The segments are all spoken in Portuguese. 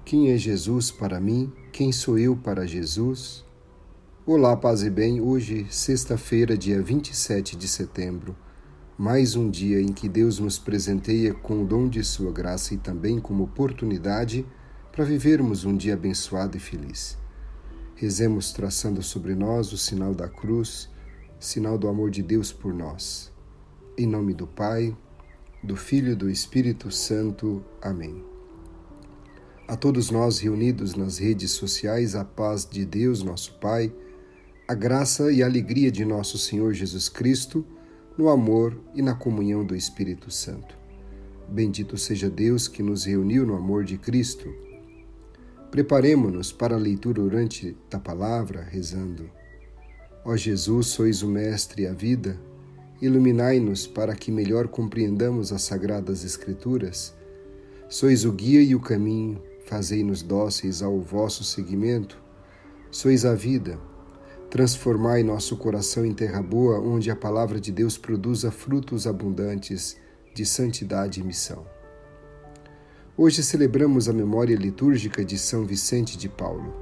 Quem é Jesus para mim? Quem sou eu para Jesus? Olá, paz e bem. Hoje, sexta-feira, dia 27 de setembro, mais um dia em que Deus nos presenteia com o dom de sua graça e também como oportunidade para vivermos um dia abençoado e feliz. Rezemos traçando sobre nós o sinal da cruz, sinal do amor de Deus por nós. Em nome do Pai, do Filho e do Espírito Santo. Amém. A todos nós reunidos nas redes sociais, a paz de Deus, nosso Pai, a graça e a alegria de nosso Senhor Jesus Cristo, no amor e na comunhão do Espírito Santo. Bendito seja Deus que nos reuniu no amor de Cristo. Preparemo-nos para a leitura orante da palavra, rezando. Ó Jesus, sois o Mestre e a vida, iluminai-nos para que melhor compreendamos as Sagradas Escrituras. Sois o guia e o caminho, fazei-nos dóceis ao vosso seguimento. Sois a vida, transformai nosso coração em terra boa, onde a palavra de Deus produza frutos abundantes de santidade e missão. Hoje celebramos a memória litúrgica de São Vicente de Paulo.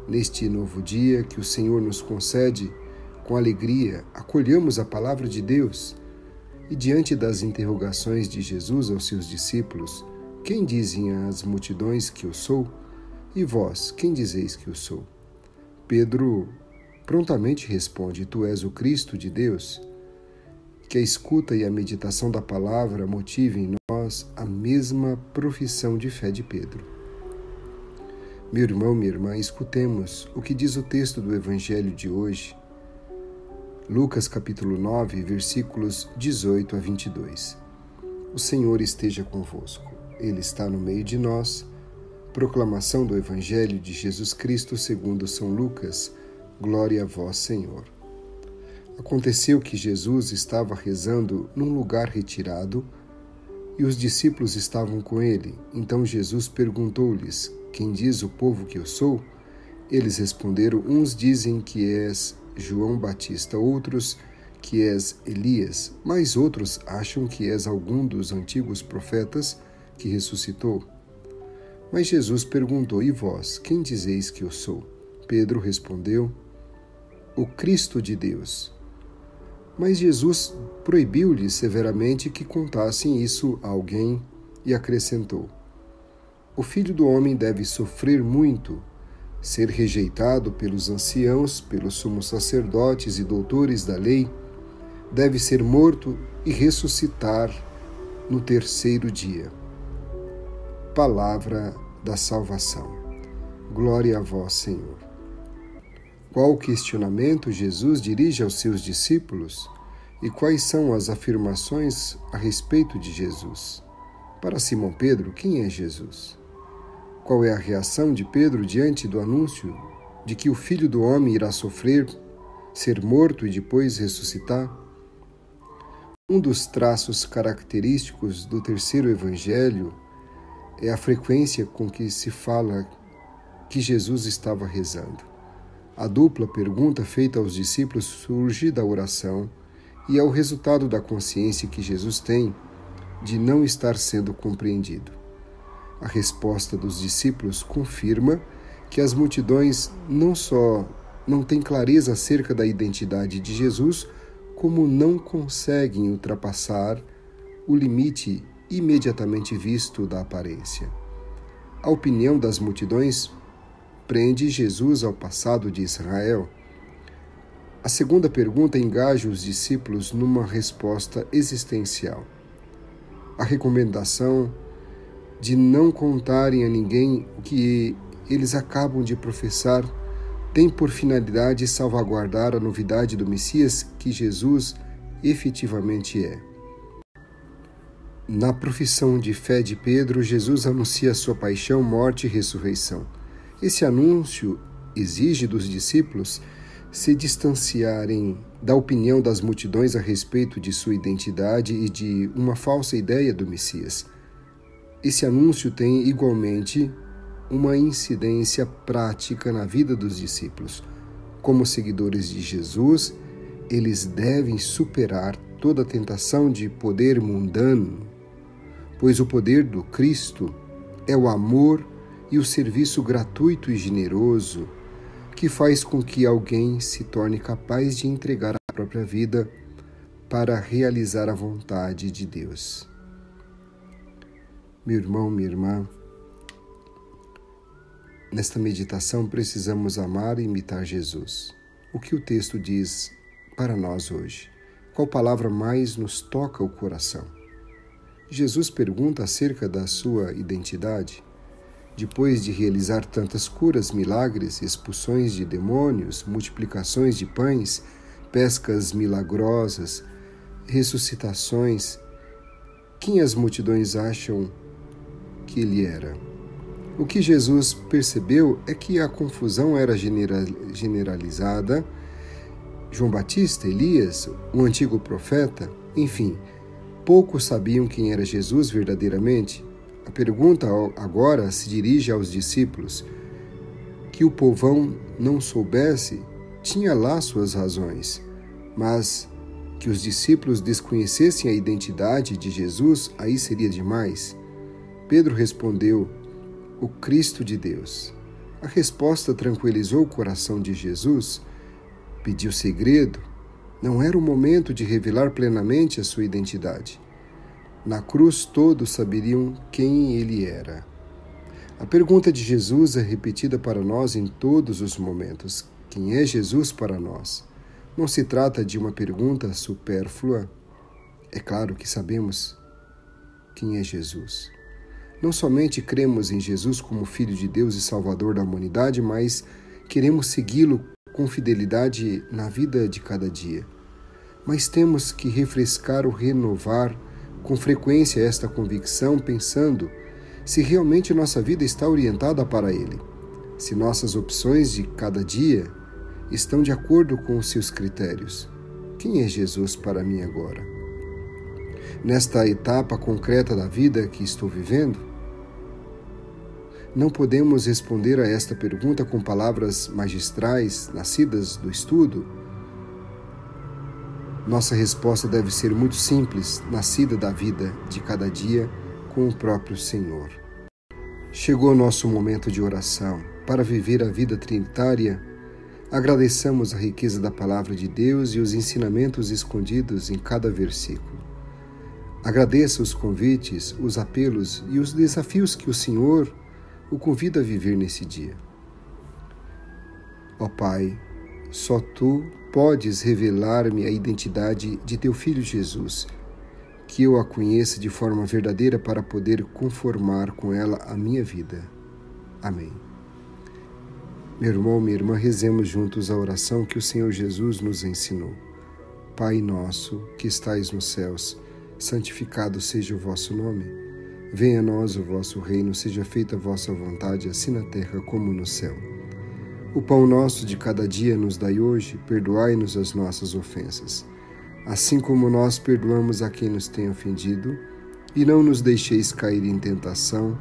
Neste novo dia que o Senhor nos concede, com alegria, acolhamos a palavra de Deus e, diante das interrogações de Jesus aos seus discípulos, quem dizem as multidões que eu sou? E vós, quem dizeis que eu sou? Pedro prontamente responde, tu és o Cristo de Deus. Que a escuta e a meditação da palavra motivem em nós a mesma profissão de fé de Pedro. Meu irmão, minha irmã, escutemos o que diz o texto do Evangelho de hoje, Lucas capítulo 9, versículos 18 a 22. O Senhor esteja convosco. Ele está no meio de nós. Proclamação do Evangelho de Jesus Cristo segundo São Lucas. Glória a vós, Senhor. Aconteceu que Jesus estava rezando num lugar retirado e os discípulos estavam com ele. Então Jesus perguntou-lhes, quem diz o povo que eu sou? Eles responderam, uns dizem que és João Batista, outros que és Elias, mas outros acham que és algum dos antigos profetas que ressuscitou. Mas Jesus perguntou, e vós, quem dizeis que eu sou? Pedro respondeu, o Cristo de Deus. Mas Jesus proibiu-lhes severamente que contassem isso a alguém e acrescentou, o Filho do Homem deve sofrer muito, ser rejeitado pelos anciãos, pelos sumos sacerdotes e doutores da lei, deve ser morto e ressuscitar no terceiro dia. Palavra da salvação. Glória a vós, Senhor. Qual questionamento Jesus dirige aos seus discípulos e quais são as afirmações a respeito de Jesus? Para Simão Pedro, quem é Jesus? Qual é a reação de Pedro diante do anúncio de que o Filho do Homem irá sofrer, ser morto e depois ressuscitar? Um dos traços característicos do terceiro evangelho é a frequência com que se fala que Jesus estava rezando. A dupla pergunta feita aos discípulos surge da oração e é o resultado da consciência que Jesus tem de não estar sendo compreendido. A resposta dos discípulos confirma que as multidões não só não têm clareza acerca da identidade de Jesus, como não conseguem ultrapassar o limite imediatamente visto da aparência. A opinião das multidões prende Jesus ao passado de Israel. A segunda pergunta engaja os discípulos numa resposta existencial. A recomendação de não contarem a ninguém o que eles acabam de professar tem por finalidade salvaguardar a novidade do Messias que Jesus efetivamente é. Na profissão de fé de Pedro, Jesus anuncia sua paixão, morte e ressurreição. Esse anúncio exige dos discípulos se distanciarem da opinião das multidões a respeito de sua identidade e de uma falsa ideia do Messias. Esse anúncio tem, igualmente, uma incidência prática na vida dos discípulos. Como seguidores de Jesus, eles devem superar toda tentação de poder mundano, pois o poder do Cristo é o amor e o serviço gratuito e generoso que faz com que alguém se torne capaz de entregar a própria vida para realizar a vontade de Deus. Meu irmão, minha irmã, nesta meditação precisamos amar e imitar Jesus. O que o texto diz para nós hoje? Qual palavra mais nos toca o coração? Jesus pergunta acerca da sua identidade. Depois de realizar tantas curas, milagres, expulsões de demônios, multiplicações de pães, pescas milagrosas, ressuscitações, quem as multidões acham que ele era? O que Jesus percebeu é que a confusão era generalizada. João Batista, Elias, o antigo profeta, enfim, poucos sabiam quem era Jesus verdadeiramente. A pergunta agora se dirige aos discípulos. Que o povão não soubesse, tinha lá suas razões, mas que os discípulos desconhecessem a identidade de Jesus, aí seria demais. Pedro respondeu: o Cristo de Deus. A resposta tranquilizou o coração de Jesus. Pediu segredo. Não era o momento de revelar plenamente a sua identidade. Na cruz todos saberiam quem ele era. A pergunta de Jesus é repetida para nós em todos os momentos. Quem é Jesus para nós? Não se trata de uma pergunta supérflua. É claro que sabemos quem é Jesus. Não somente cremos em Jesus como Filho de Deus e Salvador da humanidade, mas queremos segui-lo com fidelidade na vida de cada dia. Mas temos que refrescar ou renovar com frequência esta convicção, pensando se realmente nossa vida está orientada para Ele, se nossas opções de cada dia estão de acordo com os seus critérios. Quem é Jesus para mim agora? Nesta etapa concreta da vida que estou vivendo? Não podemos responder a esta pergunta com palavras magistrais, nascidas do estudo. Nossa resposta deve ser muito simples, nascida da vida de cada dia com o próprio Senhor. Chegou o nosso momento de oração. Para viver a vida trinitária, agradeçamos a riqueza da Palavra de Deus e os ensinamentos escondidos em cada versículo. Agradeça os convites, os apelos e os desafios que o Senhor o convida a viver nesse dia. Ó Pai, só Tu podes revelar-me a identidade de Teu Filho Jesus, que eu a conheça de forma verdadeira para poder conformar com ela a minha vida. Amém. Meu irmão, minha irmã, rezemos juntos a oração que o Senhor Jesus nos ensinou. Pai nosso, que estais nos céus, santificado seja o vosso nome. Venha a nós o vosso reino, seja feita a vossa vontade, assim na terra como no céu. O pão nosso de cada dia nos dai hoje, perdoai-nos as nossas ofensas, assim como nós perdoamos a quem nos tem ofendido, e não nos deixeis cair em tentação,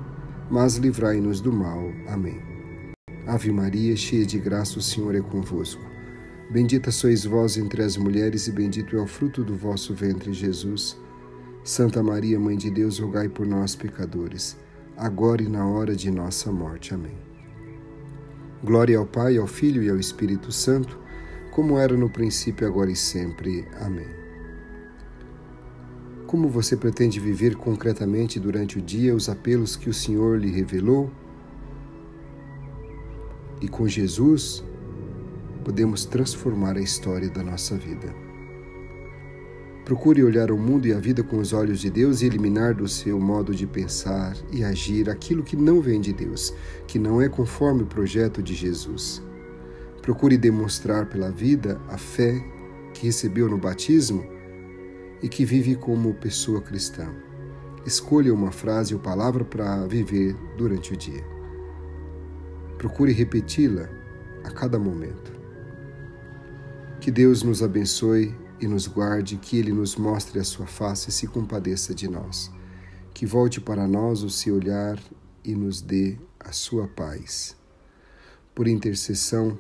mas livrai-nos do mal. Amém. Ave Maria, cheia de graça, o Senhor é convosco. Bendita sois vós entre as mulheres, e bendito é o fruto do vosso ventre, Jesus. Santa Maria, Mãe de Deus, rogai por nós, pecadores, agora e na hora de nossa morte. Amém. Glória ao Pai, ao Filho e ao Espírito Santo, como era no princípio, agora e sempre. Amém. Como você pretende viver concretamente durante o dia os apelos que o Senhor lhe revelou? E com Jesus, podemos transformar a história da nossa vida. Procure olhar o mundo e a vida com os olhos de Deus e eliminar do seu modo de pensar e agir aquilo que não vem de Deus, que não é conforme o projeto de Jesus. Procure demonstrar pela vida a fé que recebeu no batismo e que vive como pessoa cristã. Escolha uma frase ou palavra para viver durante o dia. Procure repeti-la a cada momento. Que Deus nos abençoe e nos guarde, que Ele nos mostre a sua face e se compadeça de nós. Que volte para nós o seu olhar e nos dê a sua paz. Por intercessão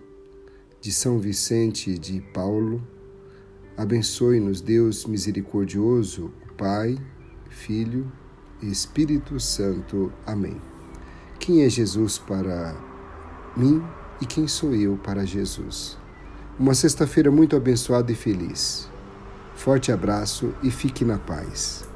de São Vicente e de Paulo, abençoe-nos Deus misericordioso, Pai, Filho e Espírito Santo. Amém. quem é Jesus para mim e quem sou eu para Jesus. Uma sexta-feira muito abençoada e feliz. Forte abraço e fique na paz.